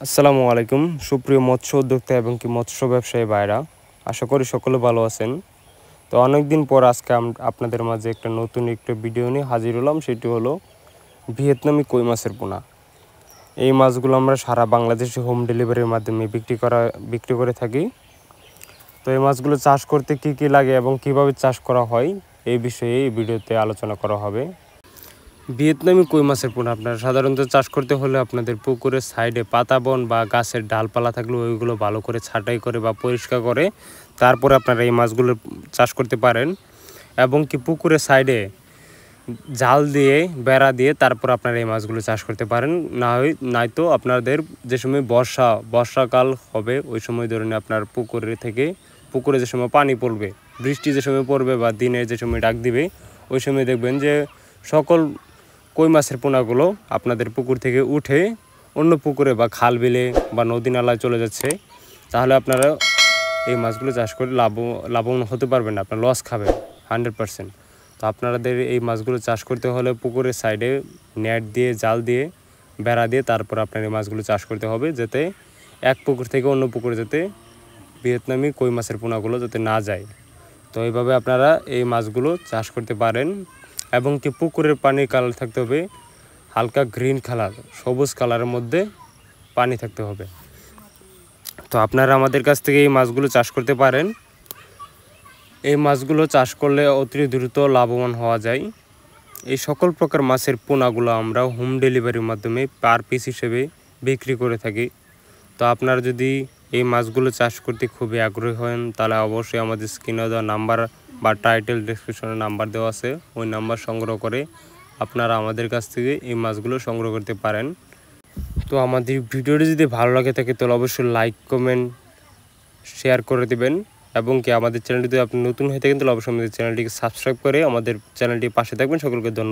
আসসালামু আলাইকুম সুপ্রিয় মৎস্য উদ্যোক্তা এবং কি মৎস্য ব্যবসায়ী ভাইরা, আশা করি সকলে ভালো আছেন। তো অনেক দিন পর আজকে আপনাদের মাঝে একটা নতুন ভিডিও নিয়ে হাজির হলাম। সেটি হলো ভিয়েতনামি কই মাছের পোনা। এই মাছগুলো আমরা সারা বাংলাদেশে হোম ডেলিভারির মাধ্যমে বিক্রি করে থাকি। তো এই মাছগুলো চাষ করতে কি কি লাগে এবং কিভাবে চাষ করা হয় এই বিষয়ে এই ভিডিওতে আলোচনা করা হবে। ভিয়েতনামি কই মাছের পোনা আপনারা সাধারণত চাষ করতে হলে আপনাদের পুকুরের সাইডে পাতা বন বা গাছের ডালপালা থাকলে ওইগুলো ভালো করে ছাঁটাই করে বা পরিষ্কার করে তারপরে আপনারা এই মাছগুলো চাষ করতে পারেন। এবং কি পুকুরের সাইডে জাল দিয়ে বেড়া দিয়ে তারপর আপনারা এই মাছগুলো চাষ করতে পারেন। নয়তো আপনাদের যে সময় বর্ষাকাল হবে ওই সময় ধরুন আপনার পুকুরে যে সময় পানি পড়বে, বৃষ্টি যে সময় পড়বে বা দিনে যে সময় ডাক দিবে, ওই সময় দেখবেন যে সকল কই মাছের পোনাগুলো আপনাদের পুকুর থেকে উঠে অন্য পুকুরে বা খাল বিলে বা নদী নালায় চলে যাচ্ছে। তাহলে আপনারা এই মাছগুলো চাষ করে লাভবান হতে পারবেন না, আপনার লস খাবেন 100%। তো আপনাদের এই মাছগুলো চাষ করতে হলে পুকুরের সাইডে নেট দিয়ে জাল দিয়ে বেড়া দিয়ে তারপর আপনার এই মাছগুলো চাষ করতে হবে, যাতে এক পুকুর থেকে অন্য পুকুরে যাতে ভিয়েতনামি কই মাছের পোনাগুলো যাতে না যায়। তো এইভাবে আপনারা এই মাছগুলো চাষ করতে পারেন। এবং কি পুকুরের পানির কালার থাকতে হবে হালকা গ্রিন কালার, সবুজ কালারের মধ্যে পানি থাকতে হবে। তো আপনারা আমাদের কাছ থেকে এই মাছগুলো চাষ করতে পারেন। এই মাছগুলো চাষ করলে অতি দ্রুত লাভবান হওয়া যায়। এই সকল প্রকার মাছের পোনাগুলো আমরা হোম ডেলিভারির মাধ্যমে পার পিস হিসেবে বিক্রি করে থাকি। তো আপনারা যদি এই মাছগুলো চাষ করতে খুবই আগ্রহী হন তাহলে অবশ্যই আমাদের স্ক্রিনে দেওয়া নাম্বার বা টাইটেল ডেসক্রিপশনে নাম্বার দেওয়া আছে, ওই নাম্বার সংগ্রহ করে আপনারা আমাদের কাছ থেকে এই মাছগুলো সংগ্রহ করতে পারেন। তো আমাদের ভিডিওটি যদি ভালো লাগে থাকে তাহলে অবশ্যই লাইক কমেন্ট শেয়ার করে দেবেন। এবং কি আমাদের চ্যানেলটি যদি আপনি নতুন হয়ে থাকেন তাহলে অবশ্যই আমাদের চ্যানেলটিকে সাবস্ক্রাইব করে আমাদের চ্যানেলটির পাশে থাকবেন। সকলকে ধন্যবাদ।